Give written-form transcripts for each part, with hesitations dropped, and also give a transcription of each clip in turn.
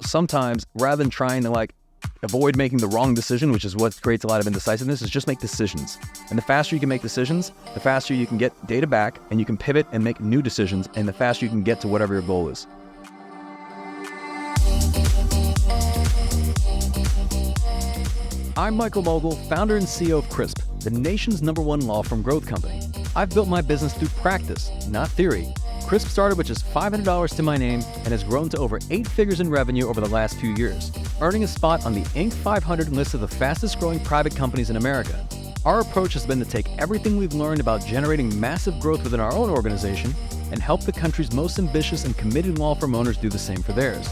sometimes rather than trying to like avoid making the wrong decision, which is what creates a lot of indecisiveness, is just make decisions. And the faster you can make decisions, the faster you can get data back and you can pivot and make new decisions, and the faster you can get to whatever your goal is. I'm Michael Mogill, founder and CEO of Crisp, the nation's #1 law firm growth company. I've built my business through practice, not theory. Crisp started with just $500 to my name and has grown to over 8 figures in revenue over the last few years, earning a spot on the Inc. 500 list of the fastest growing private companies in America. Our approach has been to take everything we've learned about generating massive growth within our own organization and help the country's most ambitious and committed law firm owners do the same for theirs.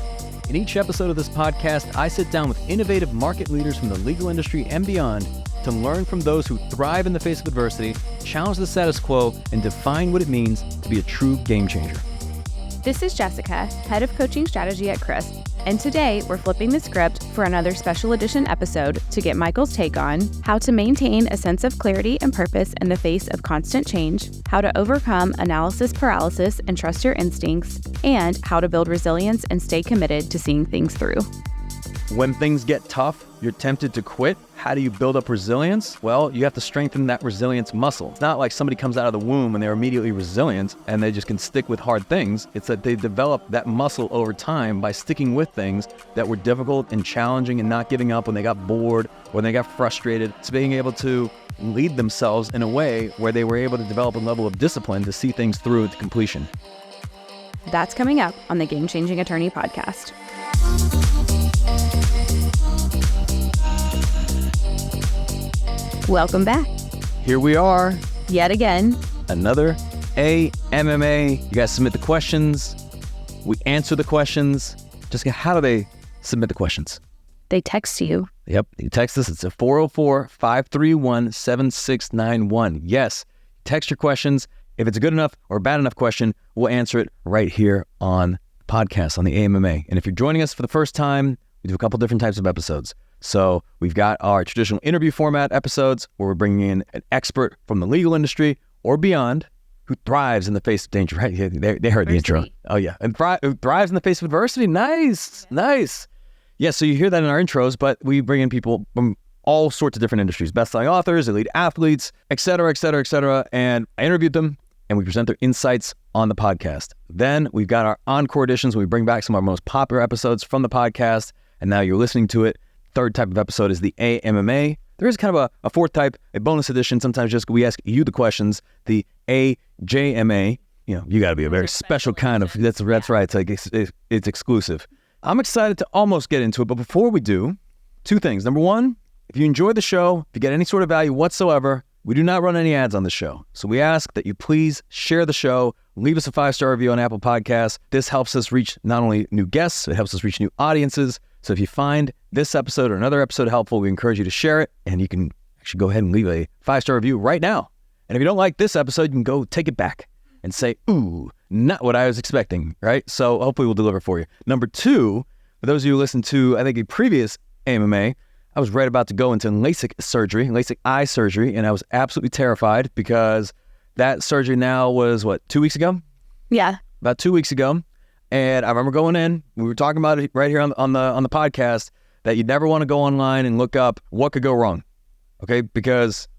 In each episode of this podcast, I sit down with innovative market leaders from the legal industry and beyond to learn from those who thrive in the face of adversity, challenge the status quo, and define what it means to be a true game changer. This is Jessica, Head of Coaching Strategy at Crisp, and today we're flipping the script for another special edition episode to get Michael's take on how to maintain a sense of clarity and purpose in the face of constant change, how to overcome analysis paralysis and trust your instincts, and how to build resilience and stay committed to seeing things through. When things get tough, you're tempted to quit. How do you build up resilience? Well, you have to strengthen that resilience muscle. It's not like somebody comes out of the womb and they're immediately resilient and they just can stick with hard things. It's that they develop that muscle over time by sticking with things that were difficult and challenging and not giving up when they got bored or when they got frustrated. It's being able to lead themselves in a way where they were able to develop a level of discipline to see things through to completion. That's coming up on the Game Changing Attorney podcast. Welcome back. Here we are. Yet again. Another AMMA. You guys submit the questions. We answer the questions. Jessica, how do they submit the questions? They text you. Yep. You text us. It's a 404-531-7691. Yes. Text your questions. If it's a good enough or bad enough question, we'll answer it right here on the podcast, on the AMMA. And if you're joining us for the first time, we do a couple different types of episodes. So we've got our traditional interview format episodes where we're bringing in an expert from the legal industry or beyond who thrives in the face of danger. Right? They heard the intro. Oh, yeah. And thrives in the face of adversity. Nice. Yeah, so you hear that in our intros, but we bring in people from all sorts of different industries, best-selling authors, elite athletes, et cetera, et cetera, et cetera. And I interviewed them and we present their insights on the podcast. Then we've got our encore editions where we bring back some of our most popular episodes from the podcast. And now you're listening to it. Third type of episode is the AMMA. There is kind of a fourth type, a bonus edition. Sometimes just we ask you the questions. The AJMA. You know, you got to be a very special kind of. That's right. It's like it's exclusive. I'm excited to almost get into it, but before we do, two things. Number one, if you enjoy the show, if you get any sort of value whatsoever, we do not run any ads on the show. So we ask that you please share the show, leave us a 5-star review on Apple Podcasts. This helps us reach not only new guests, it helps us reach new audiences. So if you find this episode or another episode helpful, we encourage you to share it, and you can actually go ahead and leave a 5-star review right now. And if you don't like this episode, you can go take it back and say, ooh, not what I was expecting, right? So hopefully we'll deliver for you. Number two, for those of you who listened to, I think, a previous AMMA, I was right about to go into LASIK eye surgery, and I was absolutely terrified because that surgery now was, 2 weeks ago? Yeah. About 2 weeks ago. And I remember going in, we were talking about it right here on the podcast, that you'd never want to go online and look up what could go wrong, okay? Because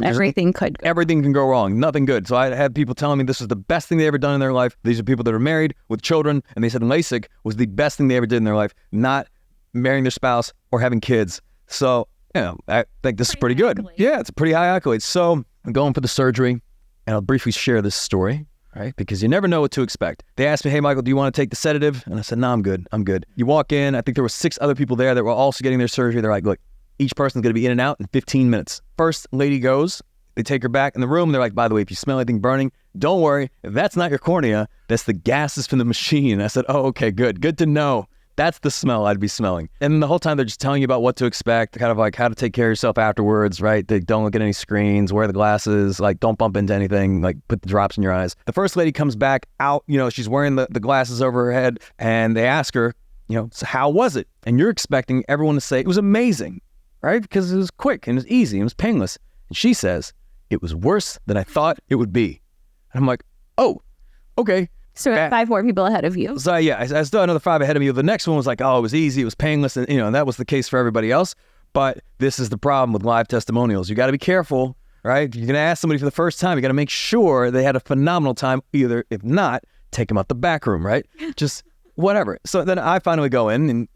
everything can go wrong, nothing good. So I had people telling me this was the best thing they ever done in their life. These are people that are married with children, and they said LASIK was the best thing they ever did in their life, not marrying their spouse or having kids. So, I think this is pretty good. Accolade. Yeah, it's a pretty high accolade. So I'm going for the surgery, and I'll briefly share this story. Right? Because you never know what to expect. They asked me, hey, Michael, do you want to take the sedative? And I said, no, I'm good. You walk in, I think there were 6 other people there that were also getting their surgery. They're like, look, each person's going to be in and out in 15 minutes. First lady goes, they take her back in the room. They're like, by the way, if you smell anything burning, don't worry. That's not your cornea. That's the gases from the machine. I said, oh, okay, good. Good to know. That's the smell I'd be smelling. And the whole time they're just telling you about what to expect, kind of like how to take care of yourself afterwards, right? They don't look at any screens, wear the glasses, like don't bump into anything, like put the drops in your eyes. The first lady comes back out, she's wearing the glasses over her head, and they ask her, so how was it? And you're expecting everyone to say it was amazing, right? Because it was quick and it was easy and it was painless. And she says, it was worse than I thought it would be. And I'm like, oh, okay. So 5 more people ahead of you. So yeah, I still had another 5 ahead of me. The next one was like, oh, it was easy, it was painless, and and that was the case for everybody else. But this is the problem with live testimonials. You got to be careful, right? You're gonna ask somebody for the first time. You got to make sure they had a phenomenal time. Either, if not, take them out the back room, right? Just whatever. So then I finally go in, and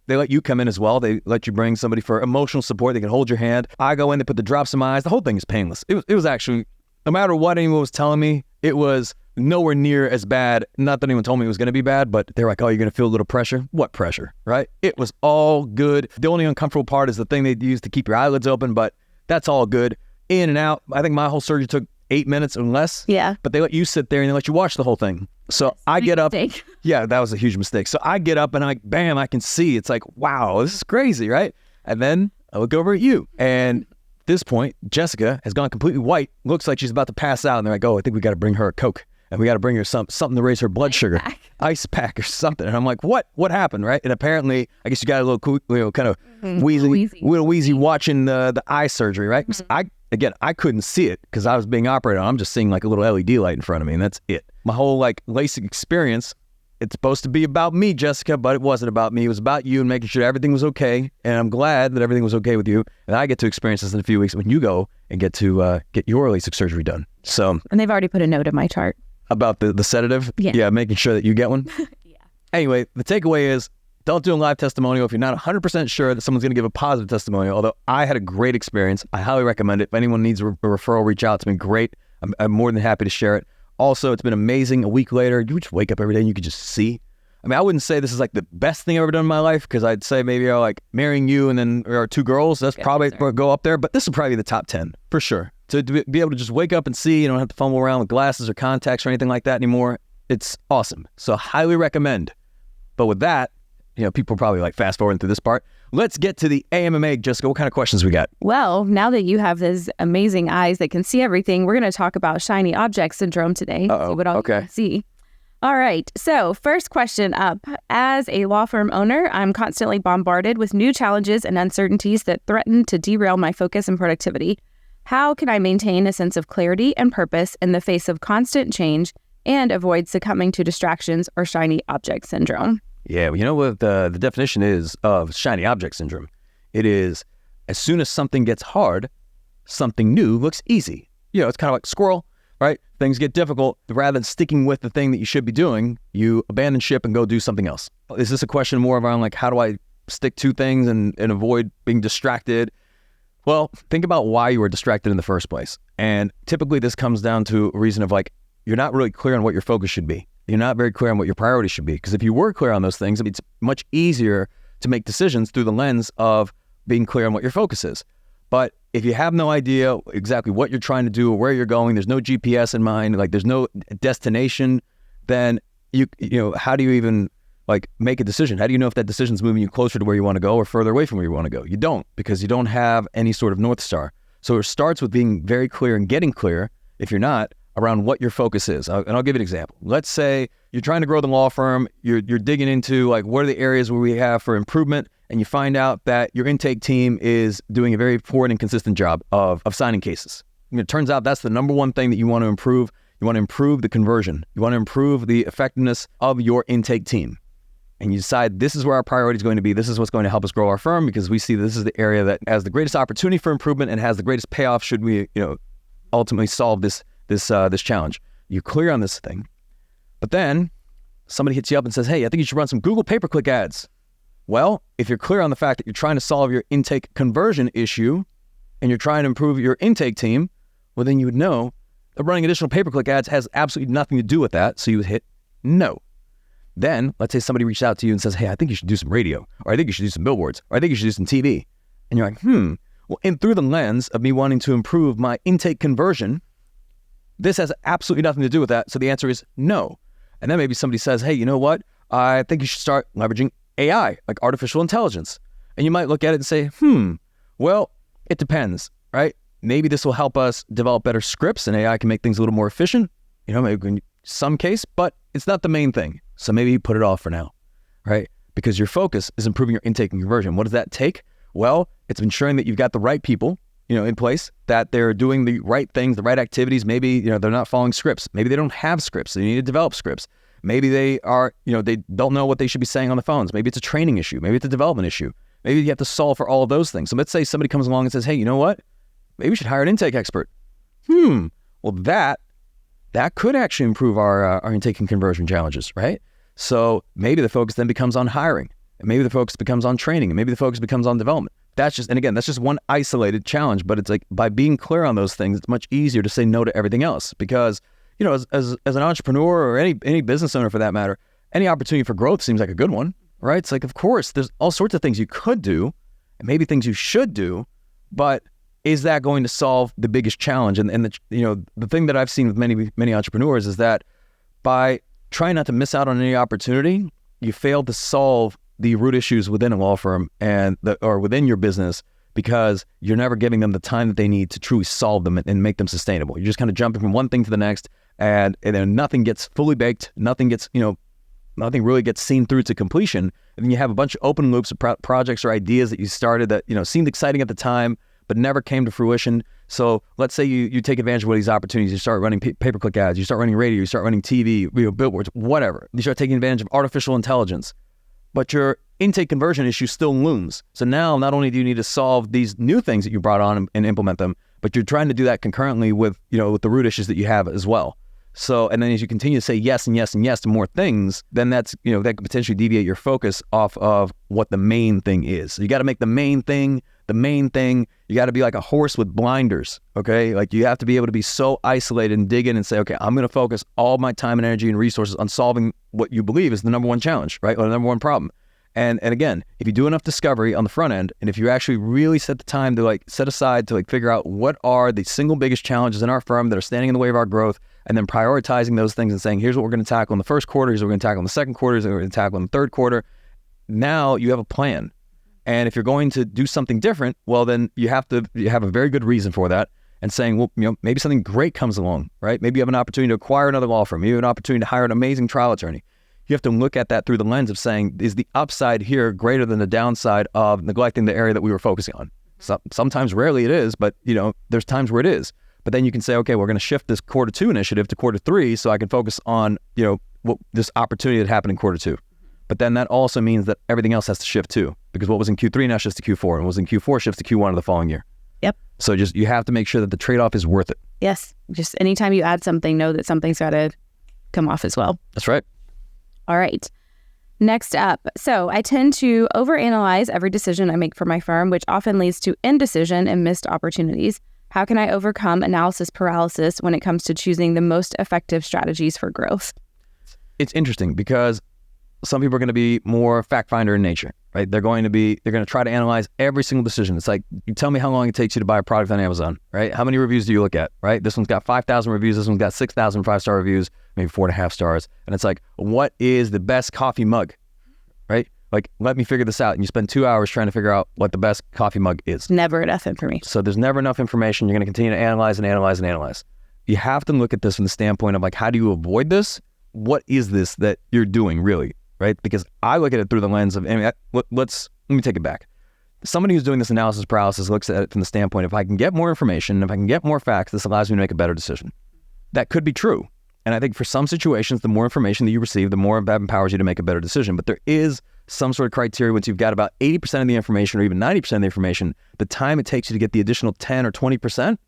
they let you come in as well. They let you bring somebody for emotional support. They can hold your hand. I go in, they put the drops in my eyes. The whole thing is painless. It was actually, no matter what anyone was telling me, it was nowhere near as bad. Not that anyone told me it was going to be bad, but they're like, oh, you're going to feel a little pressure. What pressure, right? It was all good. The only uncomfortable part is the thing they use to keep your eyelids open, but that's all good. In and out. I think my whole surgery took 8 minutes or less. Yeah. But they let you sit there and they let you watch the whole thing. So I get up. Mistake. Yeah, that was a huge mistake. So I get up and bam, I can see. It's like, wow, this is crazy, right? And then I look over at you. And at this point, Jessica has gone completely white. Looks like she's about to pass out. And they're like, oh, I think we got to bring her a Coke. And we got to bring her something to raise her blood sugar. Ice pack or something. And I'm like, what happened, right? And apparently, I guess you got a little kind of wheezy watching the eye surgery, right? Mm-hmm. I couldn't see it because I was being operated on. I'm just seeing like a little LED light in front of me, and that's it. My whole like LASIK experience, it's supposed to be about me, Jessica, but it wasn't about me. It was about you and making sure everything was okay. And I'm glad that everything was okay with you. And I get to experience this in a few weeks when you go and get to get your LASIK surgery done. So, and they've already put a note in my chart. About the sedative? Yeah, making sure that you get one? Yeah. Anyway, the takeaway is, don't do a live testimonial if you're not 100% sure that someone's going to give a positive testimonial. Although I had a great experience. I highly recommend it. If anyone needs a referral, reach out to me. Great. I'm more than happy to share it. Also, it's been amazing. A week later, you just wake up every day and you could just see. I mean, I wouldn't say this is like the best thing I've ever done in my life, because I'd say maybe like marrying you and then our 2 girls. That's probably go up there. But this will probably be the top 10 for sure. To be able to just wake up and see, you don't have to fumble around with glasses or contacts or anything like that anymore. It's awesome. So highly recommend. But with that, people probably like fast forwarding through this part. Let's get to the AMMA. Jessica, what kind of questions we got? Well, now that you have those amazing eyes that can see everything, we're going to talk about shiny object syndrome today. See what all you can see. All right. So first question up. As a law firm owner, I'm constantly bombarded with new challenges and uncertainties that threaten to derail my focus and productivity. How can I maintain a sense of clarity and purpose in the face of constant change and avoid succumbing to distractions or shiny object syndrome? Yeah, well, you know what the definition is of shiny object syndrome? It is, as soon as something gets hard, something new looks easy. It's kind of like squirrel, right? Things get difficult. Rather than sticking with the thing that you should be doing, you abandon ship and go do something else. Is this a question more around like, how do I stick to things and avoid being distracted? Well, think about why you were distracted in the first place. And typically this comes down to a reason of like, you're not really clear on what your focus should be. You're not very clear on what your priorities should be. Because if you were clear on those things, it's much easier to make decisions through the lens of being clear on what your focus is. But if you have no idea exactly what you're trying to do or where you're going, there's no GPS in mind, like there's no destination, then how do you even like make a decision? How do you know if that decision's moving you closer to where you want to go or further away from where you want to go? You don't, because you don't have any sort of North Star. So it starts with being very clear and getting clear, if you're not, around what your focus is. And I'll give you an example. Let's say you're trying to grow the law firm, you're digging into like, what are the areas where we have for improvement? And you find out that your intake team is doing a very poor and inconsistent job of signing cases. It turns out that's the number one thing that you want to improve. You want to improve the conversion. You want to improve the effectiveness of your intake team. And you decide this is where our priority is going to be. This is what's going to help us grow our firm, because we see this is the area that has the greatest opportunity for improvement and has the greatest payoff should we, ultimately solve this challenge. You're clear on this thing. But then somebody hits you up and says, hey, I think you should run some Google pay-per-click ads. Well, if you're clear on the fact that you're trying to solve your intake conversion issue and you're trying to improve your intake team, well, then you would know that running additional pay-per-click ads has absolutely nothing to do with that. So you would hit no. Then let's say somebody reached out to you and says, hey, I think you should do some radio, or I think you should do some billboards, or I think you should do some TV. And you're like, well, and through the lens of me wanting to improve my intake conversion, this has absolutely nothing to do with that. So the answer is no. And then maybe somebody says, hey, you know what? I think you should start leveraging AI, like artificial intelligence. And you might look at it and say, well, it depends, right? Maybe this will help us develop better scripts and AI can make things a little more efficient, maybe in some case, but it's not the main thing. So maybe you put it off for now, right? Because your focus is improving your intake and conversion. What does that take? Well, it's ensuring that you've got the right people, in place, that they're doing the right things, the right activities. Maybe, they're not following scripts. Maybe they don't have scripts. They need to develop scripts. Maybe they are, they don't know what they should be saying on the phones. Maybe it's a training issue. Maybe it's a development issue. Maybe you have to solve for all of those things. So let's say somebody comes along and says, hey, you know what? Maybe we should hire an intake expert. Well, that could actually improve our intake and conversion challenges, right? So maybe the focus then becomes on hiring, and maybe the focus becomes on training, and maybe the focus becomes on development. That's just one isolated challenge, but it's like by being clear on those things, it's much easier to say no to everything else because, as an entrepreneur or any business owner for that matter, any opportunity for growth seems like a good one, right? It's like, of course, there's all sorts of things you could do and maybe things you should do, but is that going to solve the biggest challenge? And the thing that I've seen with many entrepreneurs is that by trying not to miss out on any opportunity, you fail to solve the root issues within a law firm or within your business because you're never giving them the time that they need to truly solve them and make them sustainable. You're just kind of jumping from one thing to the next, and then nothing gets fully baked. Nothing really gets seen through to completion. And then you have a bunch of open loops of projects or ideas that you started that seemed exciting at the time, but never came to fruition. So let's say you take advantage of one of these opportunities. You start running pay-per-click ads. You start running radio. You start running TV, billboards, whatever. You start taking advantage of artificial intelligence. But your intake conversion issue still looms. So now not only do you need to solve these new things that you brought on and implement them, but you're trying to do that concurrently with the root issues that you have as well. So, and then as you continue to say yes and yes and yes to more things, then that could potentially deviate your focus off of what the main thing is. So you got to make the main thing the main thing. You got to be like a horse with blinders, okay? Like you have to be able to be so isolated and dig in and say, okay, I'm going to focus all my time and energy and resources on solving what you believe is the number one challenge, right? Or the number one problem. And again, if you do enough discovery on the front end, and if you actually really set the time to set aside to figure out what are the single biggest challenges in our firm that are standing in the way of our growth, and then prioritizing those things and saying, here's what we're going to tackle in the first quarter, here's what we're going to tackle in the second quarter, here's what we're going to tackle in the third quarter. Now you have a plan. And if you're going to do something different, well, then you have a very good reason for that. And saying, well, maybe something great comes along, right? Maybe you have an opportunity to acquire another law firm. Maybe you have an opportunity to hire an amazing trial attorney. You have to look at that through the lens of saying, is the upside here greater than the downside of neglecting the area that we were focusing on? Sometimes, rarely it is, but there's times where it is. But then you can say, okay, we're going to shift this quarter 2 initiative to quarter 3 so I can focus on, this opportunity that happened in quarter 2. But then that also means that everything else has to shift too, because what was in Q3 now shifts to Q4, and what was in Q4 shifts to Q1 of the following year. Yep. So you have to make sure that the trade-off is worth it. Yes. Just anytime you add something, know that something's got to come off as well. That's right. All right. Next up. So I tend to overanalyze every decision I make for my firm, which often leads to indecision and missed opportunities. How can I overcome analysis paralysis when it comes to choosing the most effective strategies for growth? It's interesting because some people are going to be more fact finder in nature, right? They're going to try to analyze every single decision. It's like, you tell me how long it takes you to buy a product on Amazon, right? How many reviews do you look at, right? This one's got 5,000 reviews. This one's got 6,000 5-star reviews, maybe 4.5 stars. And it's like, what is the best coffee mug, right? Like, let me figure this out. And you spend 2 hours trying to figure out what the best coffee mug is. Never enough information. So there's never enough information. You're going to continue to analyze and analyze and analyze. You have to look at this from the standpoint of how do you avoid this? What is this that you're doing really? Right? Because I look at it through the lens of, let me take it back. Somebody who's doing this analysis paralysis looks at it from the standpoint, if I can get more information, if I can get more facts, this allows me to make a better decision. That could be true. And I think for some situations, the more information that you receive, the more that empowers you to make a better decision. But there is some sort of criteria once you've got about 80% of the information or even 90% of the information, the time it takes you to get the additional 10 or 20%,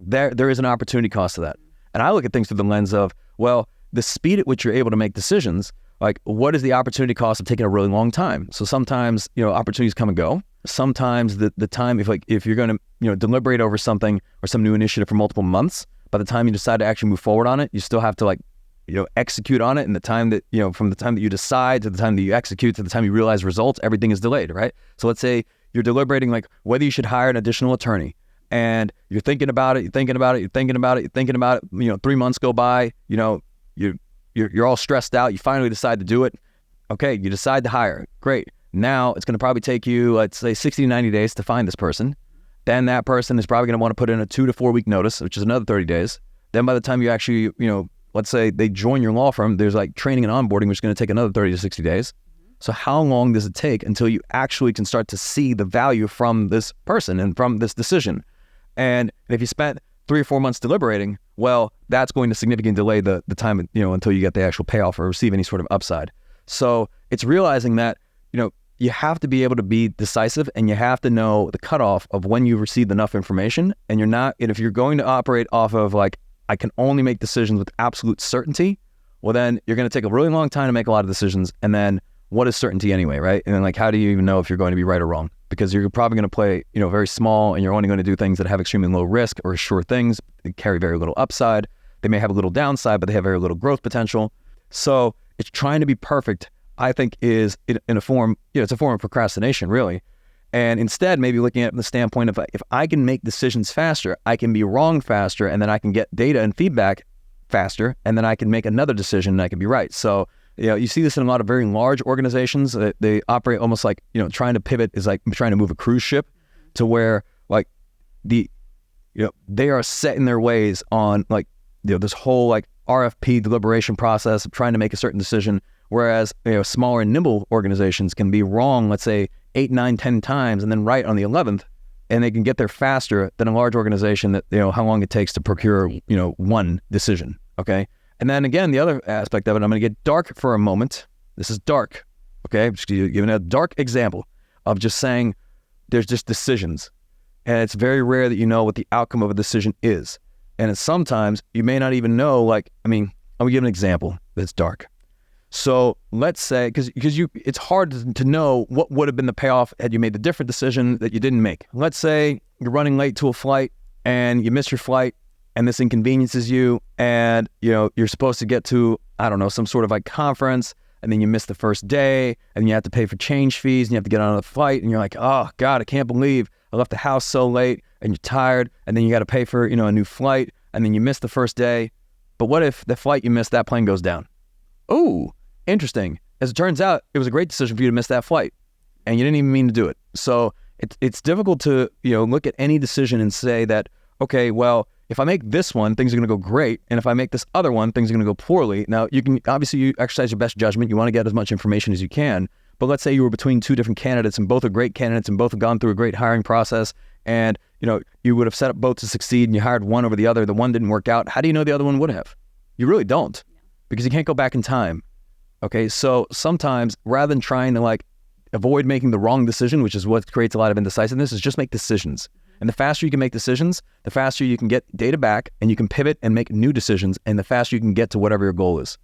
there is an opportunity cost to that. And I look at things through the lens of, well, the speed at which you're able to make decisions, what is the opportunity cost of taking a really long time? So sometimes, opportunities come and go. Sometimes the time, if you're going to, deliberate over something or some new initiative for multiple months, by the time you decide to actually move forward on it, you still have to execute on it. And the time that, from the time that you decide to the time that you execute to the time you realize results, everything is delayed, right? So let's say you're deliberating whether you should hire an additional attorney, and you're thinking about it, 3 months go by, you're all stressed out. You finally decide to do it. Okay, you decide to hire. Great. Now it's going to probably take you, let's say, 60 to 90 days to find this person. Then that person is probably going to want to put in a 2 to 4 week notice, which is another 30 days. Then by the time you actually, let's say they join your law firm, there's training and onboarding, which is going to take another 30 to 60 days. So how long does it take until you actually can start to see the value from this person and from this decision? And if you spent 3 or 4 months deliberating, well, that's going to significantly delay the time, until you get the actual payoff or receive any sort of upside. So it's realizing that, you have to be able to be decisive, and you have to know the cutoff of when you've received enough information. And if you're going to operate off of like, I can only make decisions with absolute certainty, well, then you're going to take a really long time to make a lot of decisions. And then what is certainty anyway, right? And then like, how do you even know if you're going to be right or wrong? Because you're probably going to play, very small, and you're only going to do things that have extremely low risk or sure things. They carry very little upside. They may have a little downside, but they have very little growth potential. So it's trying to be perfect, I think, is in a form, it's a form of procrastination, really. And instead, maybe looking at it from the standpoint of, if I can make decisions faster, I can be wrong faster, and then I can get data and feedback faster, and then I can make another decision and I can be right. So, you see this in a lot of very large organizations. They operate almost like, trying to pivot is like trying to move a cruise ship, to where like they are set in their ways on like, this whole like RFP deliberation process of trying to make a certain decision. Whereas, smaller and nimble organizations can be wrong, let's say 8, 9, 10 times, and then right on the 11th, and they can get there faster than a large organization that, how long it takes to procure, one decision. Okay. And then again, the other aspect of it, I'm going to get dark for a moment. This is dark. Okay. I'm just giving a dark example of just saying there's just decisions, and it's very rare that you know what the outcome of a decision is. And sometimes you may not even know, I'm going to give an example that's dark. So let's say, because it's hard to know what would have been the payoff had you made the different decision that you didn't make. Let's say you're running late to a flight and you miss your flight, and this inconveniences you, and you're supposed to get to, I don't know, some sort of like conference, and then you miss the first day, and you have to pay for change fees, and you have to get on the flight, and you're like, oh God, I can't believe I left the house so late, and you're tired, and then you got to pay for, a new flight, and then you miss the first day. But what if the flight you missed, that plane goes down? Oh, interesting. As it turns out, it was a great decision for you to miss that flight, and you didn't even mean to do it. So it's difficult to, look at any decision and say that, okay, well, if I make this one, things are going to go great. And if I make this other one, things are going to go poorly. Now, you exercise your best judgment. You want to get as much information as you can. But let's say you were between two different candidates, and both are great candidates, and both have gone through a great hiring process. And, you would have set up both to succeed, and you hired one over the other. The one didn't work out. How do you know the other one would have? You really don't, because you can't go back in time. Okay. So sometimes, rather than trying to avoid making the wrong decision, which is what creates a lot of indecisiveness, is just make decisions. And the faster you can make decisions, the faster you can get data back, and you can pivot and make new decisions, and the faster you can get to whatever your goal is.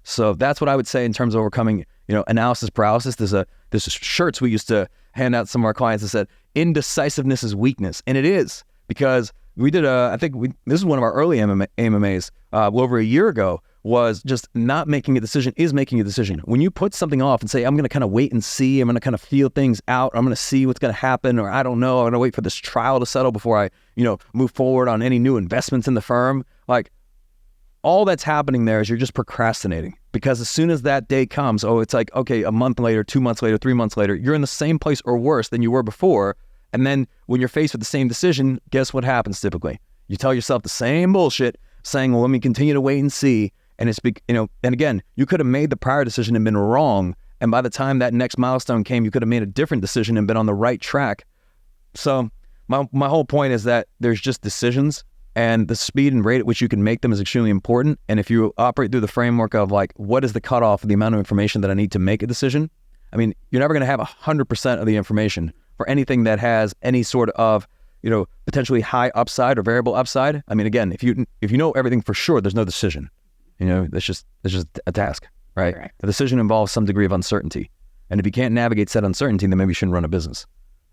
So that's what I would say in terms of overcoming, analysis paralysis. There's shirts we used to hand out to some of our clients that said, indecisiveness is weakness. And it is, because we did this is one of our early AMAs over a year ago, was just not making a decision is making a decision. When you put something off and say, I'm going to kind of wait and see, I'm going to kind of feel things out, I'm going to see what's going to happen, or I don't know, I'm going to wait for this trial to settle before I, move forward on any new investments in the firm. All that's happening there is you're just procrastinating, because as soon as that day comes, it's like, okay, a month later, 2 months later, 3 months later, you're in the same place or worse than you were before. And then when you're faced with the same decision, guess what happens typically? You tell yourself the same bullshit, saying, well, let me continue to wait and see. And it's, and again, you could have made the prior decision and been wrong. And by the time that next milestone came, you could have made a different decision and been on the right track. So my whole point is that there's just decisions, and the speed and rate at which you can make them is extremely important. And if you operate through the framework of what is the cutoff of the amount of information that I need to make a decision? You're never going to have 100% of the information for anything that has any sort of, potentially high upside or variable upside. Again, if you know everything for sure, there's no decision. That's just a task, right? Correct. The decision involves some degree of uncertainty. And if you can't navigate said uncertainty, then maybe you shouldn't run a business.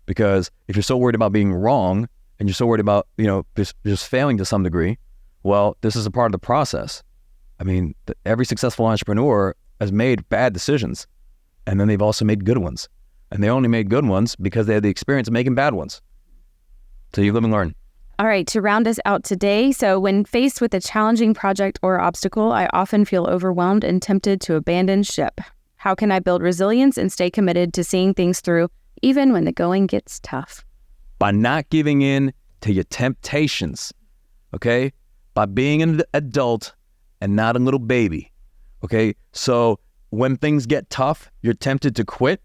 Because if you're so worried about being wrong, and you're so worried about, just failing to some degree, well, this is a part of the process. Every successful entrepreneur has made bad decisions, and then they've also made good ones. And they only made good ones because they had the experience of making bad ones. So you live and learn. All right, to round us out today, so when faced with a challenging project or obstacle, I often feel overwhelmed and tempted to abandon ship. How can I build resilience and stay committed to seeing things through, even when the going gets tough? By not giving in to your temptations, okay? By being an adult and not a little baby, okay? So when things get tough, you're tempted to quit.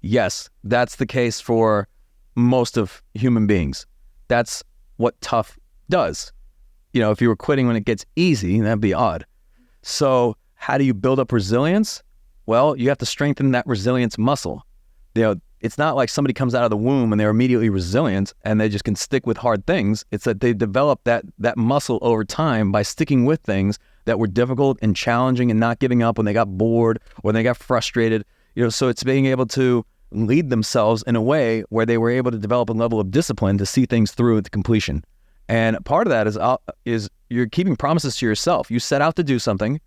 Yes, that's the case for most of human beings. That's what tough does. if you were quitting when it gets easy, that'd be odd. So how do you build up resilience? Well, you have to strengthen that resilience muscle. It's not like somebody comes out of the womb and they're immediately resilient and they just can stick with hard things. It's that they develop that muscle over time by sticking with things that were difficult and challenging and not giving up when they got bored or they got frustrated. So it's being able to lead themselves in a way where they were able to develop a level of discipline to see things through to completion. And part of that is you're keeping promises to yourself. You set out to do something.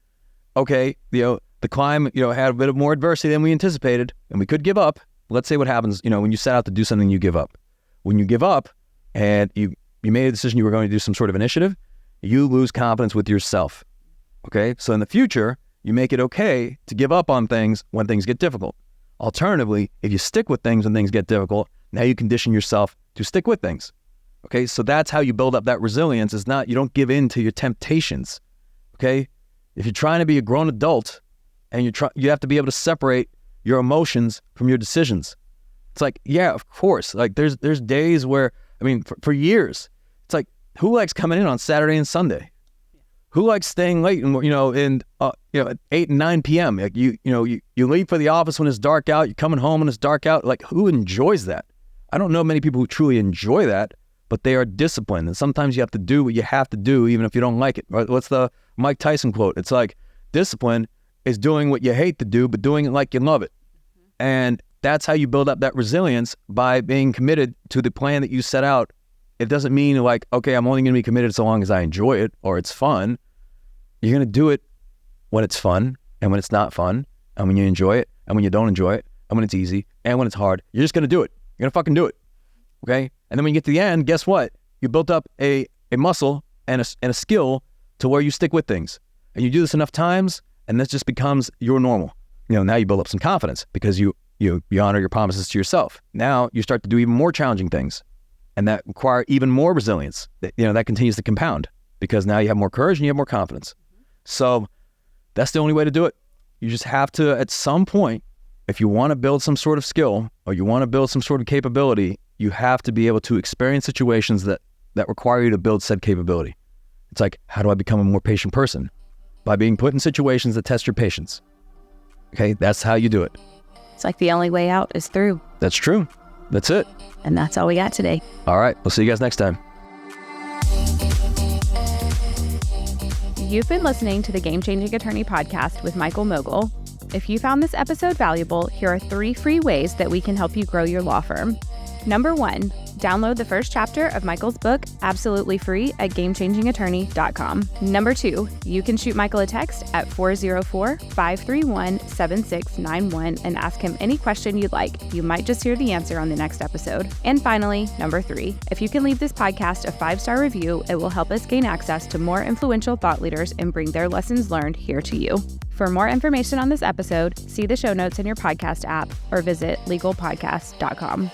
Okay, the climb, had a bit of more adversity than we anticipated, and we could give up. Let's say what happens, when you set out to do something, you give up. When you give up and you made a decision you were going to do some sort of initiative, you lose confidence with yourself. Okay, so in the future, you make it okay to give up on things when things get difficult. Alternatively, if you stick with things when things get difficult, now you condition yourself to stick with things. Okay, so that's how you build up that resilience. You don't give in to your temptations. Okay, if you're trying to be a grown adult and you have to be able to separate your emotions from your decisions. It's like, yeah, of course. Like there's days where, for years, it's like, who likes coming in on Saturday and Sunday? Who likes staying late and at 8 and 9 p.m. Like you leave for the office when it's dark out, you're coming home when it's dark out. Like who enjoys that? I don't know many people who truly enjoy that, but they are disciplined. And sometimes you have to do what you have to do, even if you don't like it. Right? What's the Mike Tyson quote? It's like, discipline is doing what you hate to do, but doing it like you love it. And that's how you build up that resilience, by being committed to the plan that you set out. It doesn't mean like, okay, I'm only going to be committed so long as I enjoy it or it's fun. You're going to do it when it's fun and when it's not fun, and when you enjoy it and when you don't enjoy it, and when it's easy and when it's hard. You're just going to do it. You're going to fucking do it. Okay? And then when you get to the end, guess what? You built up a muscle and a skill to where you stick with things. And you do this enough times, and this just becomes your normal. Now you build up some confidence because you honor your promises to yourself. Now you start to do even more challenging things, and that require even more resilience. That continues to compound because now you have more courage and you have more confidence. So that's the only way to do it. You just have to, at some point, if you want to build some sort of skill or you want to build some sort of capability, you have to be able to experience situations that require you to build said capability. It's like, how do I become a more patient person? By being put in situations that test your patience. Okay, that's how you do it. It's like the only way out is through. That's true. That's it. And that's all we got today. All right, we'll see you guys next time. You've been listening to the Game Changing Attorney podcast with Michael Mogill. If you found this episode valuable, here are 3 free ways that we can help you grow your law firm. Number 1, download the first chapter of Michael's book absolutely free at gamechangingattorney.com. Number 2, you can shoot Michael a text at 404-531-7691 and ask him any question you'd like. You might just hear the answer on the next episode. And finally, number 3, if you can leave this podcast a 5-star review, it will help us gain access to more influential thought leaders and bring their lessons learned here to you. For more information on this episode, see the show notes in your podcast app or visit legalpodcast.com.